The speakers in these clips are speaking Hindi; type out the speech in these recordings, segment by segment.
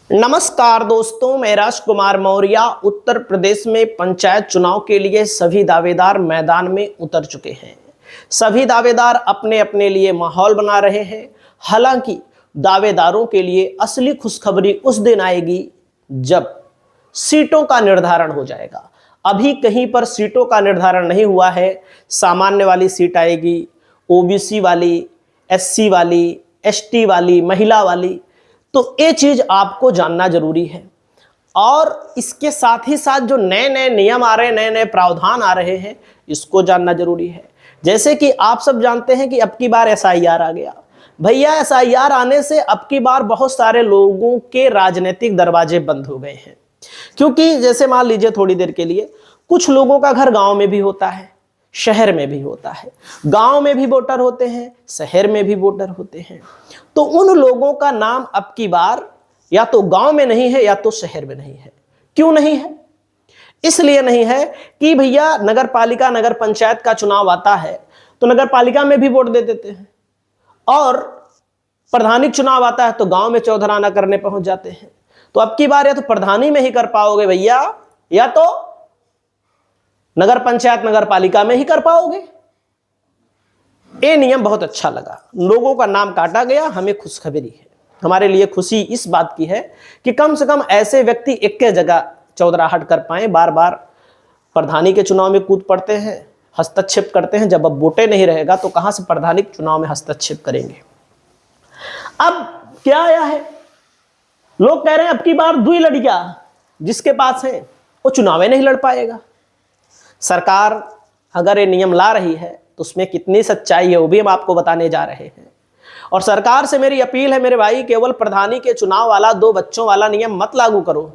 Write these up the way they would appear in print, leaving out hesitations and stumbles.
नमस्कार दोस्तों, मैं राजकुमार मौर्य। उत्तर प्रदेश में पंचायत चुनाव के लिए सभी दावेदार मैदान में उतर चुके हैं। सभी दावेदार अपने अपने लिए माहौल बना रहे हैं। हालांकि दावेदारों के लिए असली खुशखबरी उस दिन आएगी जब सीटों का निर्धारण हो जाएगा। अभी कहीं पर सीटों का निर्धारण नहीं हुआ है। सामान्य वाली सीट आएगी, ओबीसी वाली, एससी वाली, एसटी वाली, महिला वाली। तो ये चीज आपको जानना जरूरी है। और इसके साथ ही साथ जो नए नए नियम आ रहे हैं, नए नए प्रावधान आ रहे हैं, इसको जानना जरूरी है। जैसे कि आप सब जानते हैं कि अब की बार एसआईआर आ गया। भैया, एसआईआर आने से अब की बार बहुत सारे लोगों के राजनीतिक दरवाजे बंद हो गए हैं। क्योंकि जैसे मान लीजिए थोड़ी देर के लिए कुछ लोगों का घर गांव में भी होता है, शहर में भी होता है। गांव में भी वोटर होते हैं, शहर में भी वोटर होते हैं। तो उन लोगों का नाम अब की बार या तो गांव में नहीं है या तो शहर में नहीं है। क्यों नहीं है? इसलिए नहीं है कि भैया नगर पालिका, नगर पंचायत का चुनाव आता है तो नगर पालिका में भी वोट दे देते हैं, और प्रधानिक चुनाव आता है तो गांव में चौधराना करने पहुंच जाते हैं। तो अब की बार या तो प्रधानी में ही कर पाओगे भैया, या तो नगर पंचायत, नगर पालिका में ही कर पाओगे। ये नियम बहुत अच्छा लगा। लोगों का नाम काटा गया, हमें खुशखबरी है। हमारे लिए खुशी इस बात की है कि कम से कम ऐसे व्यक्ति एक जगह चौधराहट कर पाए। बार बार प्रधानी के चुनाव में कूद पड़ते हैं, हस्तक्षेप करते हैं। जब अब वोटे नहीं रहेगा तो कहां से प्रधानिक चुनाव में हस्तक्षेप करेंगे। अब क्या आया है, लोग कह रहे हैं अब की बार दुई लड़कियां जिसके पास है वो चुनाव नहीं लड़ पाएगा। सरकार अगर ये नियम ला रही है तो उसमें कितनी सच्चाई है वो भी हम आपको बताने जा रहे हैं। और सरकार से मेरी अपील है मेरे भाई, केवल प्रधानी के चुनाव वाला 2 बच्चों वाला नियम मत लागू करो,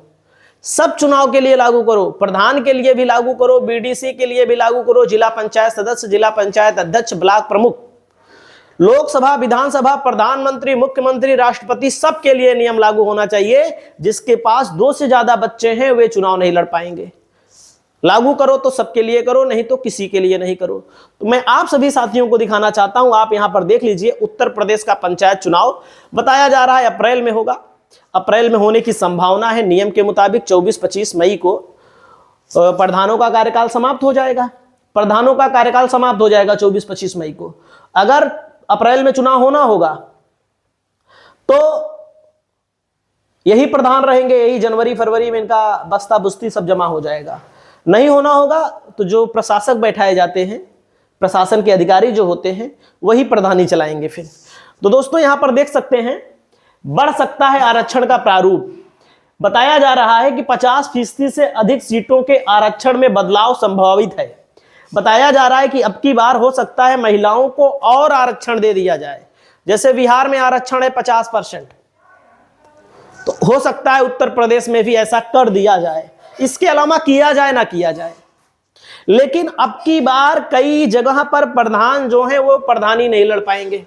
सब चुनाव के लिए लागू करो। प्रधान के लिए भी लागू करो, बीडीसी के लिए भी लागू करो, जिला पंचायत सदस्य, जिला पंचायत अध्यक्ष, ब्लॉक प्रमुख, लोकसभा, विधानसभा, प्रधानमंत्री, मुख्यमंत्री, राष्ट्रपति, सबके लिए नियम लागू होना चाहिए। जिसके पास 2 से ज्यादा बच्चे हैं वे चुनाव नहीं लड़ पाएंगे। लागू करो तो सबके लिए करो, नहीं तो किसी के लिए नहीं करो। तो मैं आप सभी साथियों को दिखाना चाहता हूं, आप यहां पर देख लीजिए। उत्तर प्रदेश का पंचायत चुनाव बताया जा रहा है अप्रैल में होगा। अप्रैल में होने की संभावना है। नियम के मुताबिक 24-25 मई को प्रधानों का कार्यकाल समाप्त हो जाएगा। प्रधानों का कार्यकाल समाप्त हो जाएगा 24-25 मई को। अगर अप्रैल में चुनाव होना होगा तो यही प्रधान रहेंगे, यही जनवरी फरवरी में इनका बस्ता बुस्ती सब जमा हो जाएगा। नहीं होना होगा तो जो प्रशासक बैठाए जाते हैं, प्रशासन के अधिकारी जो होते हैं, वही प्रधानी चलाएंगे फिर। तो दोस्तों यहां पर देख सकते हैं, बढ़ सकता है आरक्षण का प्रारूप। बताया जा रहा है कि 50% से अधिक सीटों के आरक्षण में बदलाव संभावित है। बताया जा रहा है कि अब की बार हो सकता है महिलाओं को और आरक्षण दे दिया जाए। जैसे बिहार में आरक्षण है 50%, तो हो सकता है उत्तर प्रदेश में भी ऐसा कर दिया जाए। इसके अलावा किया जाए ना किया जाए, लेकिन अब की बार कई जगह पर प्रधान जो है वो प्रधानी नहीं लड़ पाएंगे,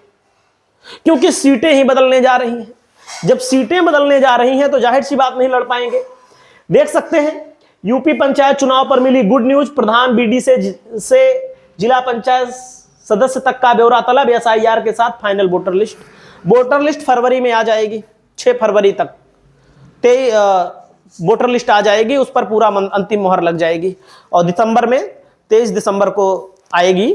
क्योंकि सीटें ही बदलने जा रही हैं। जब सीटें बदलने जा रही हैं तो जाहिर सी बात नहीं लड़ पाएंगे। देख सकते हैं यूपी पंचायत चुनाव पर मिली गुड न्यूज। प्रधान बीडी से जिला पंचायत सदस्य तक का ब्यौरा तलब। एसआईआर के साथ फाइनल वोटर लिस्ट फरवरी में आ जाएगी। 6 फरवरी तक वोटर लिस्ट आ जाएगी, उस पर पूरा अंतिम मोहर लग जाएगी, और दिसंबर में 23 दिसंबर को आएगी।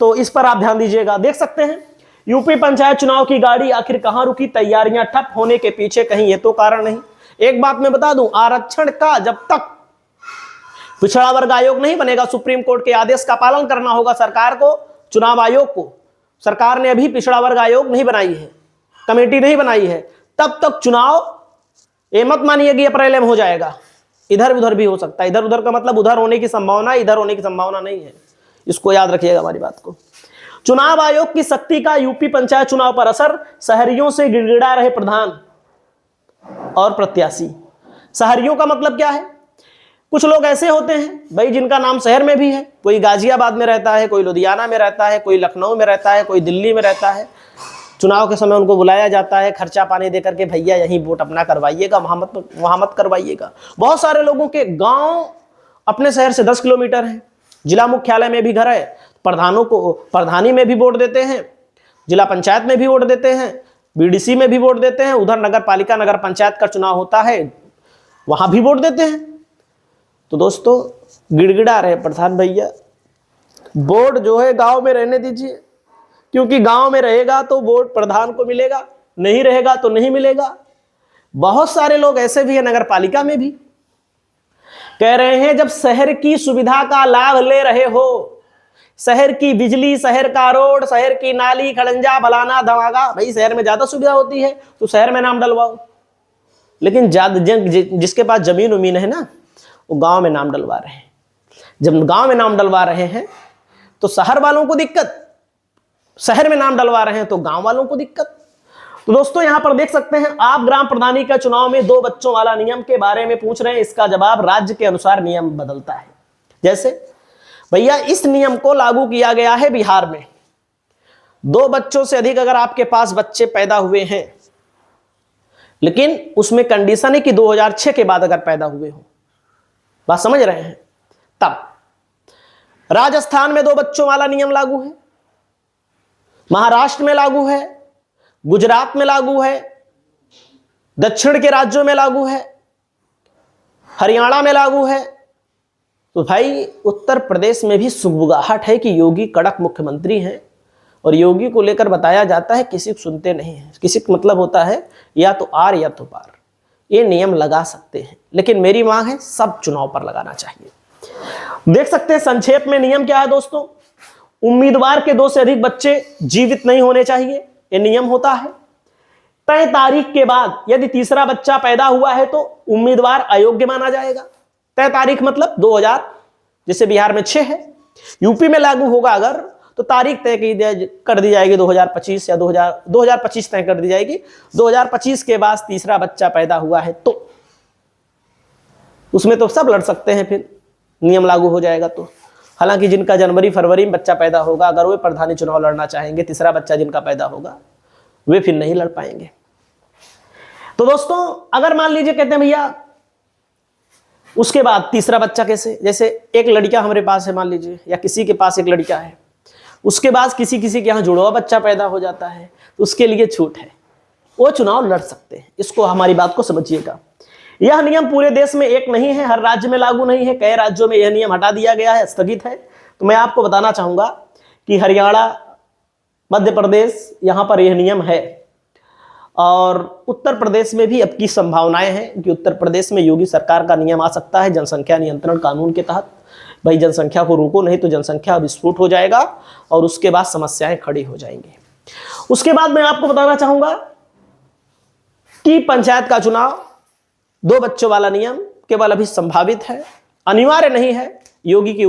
तो इस पर आप ध्यान दीजिएगा। देख सकते हैं यूपी पंचायत चुनाव की गाड़ी आखिर कहां रुकी। तैयारियां ठप होने के पीछे कहीं ये तो कारण नहीं। एक बात मैं बता दूं, आरक्षण का जब तक पिछड़ा वर्ग आयोग नहीं बनेगा, सुप्रीम कोर्ट के आदेश का पालन करना होगा सरकार को, चुनाव आयोग को। सरकार ने अभी पिछड़ा वर्ग आयोग नहीं बनाई है, कमेटी नहीं बनाई है, तब तक चुनाव ये मत मानिए कि अप्रैल में हो जाएगा। इधर उधर भी हो सकता है। इधर उधर का मतलब उधर होने की संभावना, इधर होने की संभावना नहीं है। इसको याद रखिएगा हमारी बात को। चुनाव आयोग की सख्ती का यूपी पंचायत चुनाव पर असर। शहरियों से गिड़गिड़ा रहे प्रधान और प्रत्याशी। शहरियों का मतलब क्या है? कुछ लोग ऐसे होते हैं भाई जिनका नाम शहर में भी है। कोई गाजियाबाद में रहता है, कोई लुधियाना में रहता है, कोई लखनऊ में रहता है, कोई दिल्ली में रहता है। चुनाव के समय उनको बुलाया जाता है खर्चा पानी देकर के, भैया यहीं वोट अपना करवाइएगा, वहां मत करवाइएगा। बहुत सारे लोगों के गांव अपने शहर से 10 किलोमीटर है, जिला मुख्यालय में भी घर है। प्रधानों को प्रधानी में भी वोट देते हैं, जिला पंचायत में भी वोट देते हैं, बीडीसी में भी वोट देते हैं, उधर नगर पालिका नगर पंचायत का चुनाव होता है वहां भी वोट देते हैं। तो दोस्तों गिड़गिड़ा रहे प्रधान भैया, वोट जो है गांव में रहने दीजिए, क्योंकि गांव में रहेगा तो वोट प्रधान को मिलेगा, नहीं रहेगा तो नहीं मिलेगा। बहुत सारे लोग ऐसे भी है नगर पालिका में भी कह रहे हैं जब शहर की सुविधा का लाभ ले रहे हो, शहर की बिजली, शहर का रोड, शहर की नाली, खड़ंजा, फलाना धमाका, भाई शहर में ज्यादा सुविधा होती है तो शहर में नाम डलवाओ। लेकिन जिसके पास जमीन उमीन है ना, वो गांव में नाम डलवा रहे हैं। जब गांव में नाम डलवा रहे हैं तो शहर वालों को दिक्कत, शहर में नाम डलवा रहे हैं तो गांव वालों को दिक्कत। तो दोस्तों यहां पर देख सकते हैं आप, ग्राम प्रधानी का चुनाव में 2 बच्चों वाला नियम के बारे में पूछ रहे हैं। इसका जवाब राज्य के अनुसार नियम बदलता है। जैसे भैया इस नियम को लागू किया गया है बिहार में, 2 बच्चों से अधिक अगर आपके पास बच्चे पैदा हुए हैं, लेकिन उसमें कंडीशन है कि 2006 के बाद अगर पैदा हुए हो, बात समझ रहे हैं। तब राजस्थान में 2 बच्चों वाला नियम लागू है, महाराष्ट्र में लागू है, गुजरात में लागू है, दक्षिण के राज्यों में लागू है, हरियाणा में लागू है। तो भाई उत्तर प्रदेश में भी सुगबुगाहट है कि योगी कड़क मुख्यमंत्री हैं और योगी को लेकर बताया जाता है, किसी को सुनते नहीं है। किसी का मतलब होता है या तो आर या तो पार। ये नियम लगा सकते हैं, लेकिन मेरी मांग है सब चुनाव पर लगाना चाहिए। देख सकते हैं संक्षेप में नियम क्या है दोस्तों। उम्मीदवार के 2 से अधिक बच्चे जीवित नहीं होने चाहिए, ये नियम होता है। तय तारीख के बाद यदि तीसरा बच्चा पैदा हुआ है तो उम्मीदवार अयोग्य माना जाएगा। तय तारीख मतलब 2000, जैसे बिहार में 6 है, यूपी में लागू होगा अगर तो तारीख तय कर दी जाएगी 2025 या 2025 तय कर दी जाएगी। 2025 के बाद तीसरा बच्चा पैदा हुआ है तो उसमें तो सब लड़ सकते हैं, फिर नियम लागू हो जाएगा तो। हालांकि जिनका जनवरी फरवरी में बच्चा पैदा होगा, अगर वे प्रधानी चुनाव लड़ना चाहेंगे, तीसरा बच्चा जिनका पैदा होगा, वे फिर नहीं लड़ पाएंगे। तो दोस्तों अगर मान लीजिए कहते हैं भैया उसके बाद तीसरा बच्चा कैसे, जैसे एक लड़का हमारे पास है मान लीजिए, या किसी के पास एक लड़का है, उसके बाद किसी के यहाँ जुड़वा बच्चा पैदा हो जाता है, तो उसके लिए छूट है, वो चुनाव लड़ सकते हैं। इसको हमारी बात को समझिएगा। यह नियम पूरे देश में एक नहीं है, हर राज्य में लागू नहीं है, कई राज्यों में यह नियम हटा दिया गया है, स्थगित है। तो मैं आपको बताना चाहूंगा कि हरियाणा, मध्य प्रदेश, यहां पर यह नियम है, और उत्तर प्रदेश में भी अब की संभावनाएं हैं कि उत्तर प्रदेश में योगी सरकार का नियम आ सकता है जनसंख्या नियंत्रण कानून के तहत। भाई जनसंख्या को रोको, नहीं तो जनसंख्या विस्फोट हो जाएगा और उसके बाद समस्याएं खड़ी हो जाएंगी। उसके बाद मैं आपको बताना चाहूंगा कि पंचायत का चुनाव 2 बच्चों वाला नियम केवल अभी संभावित है, अनिवार्य नहीं है। योगी के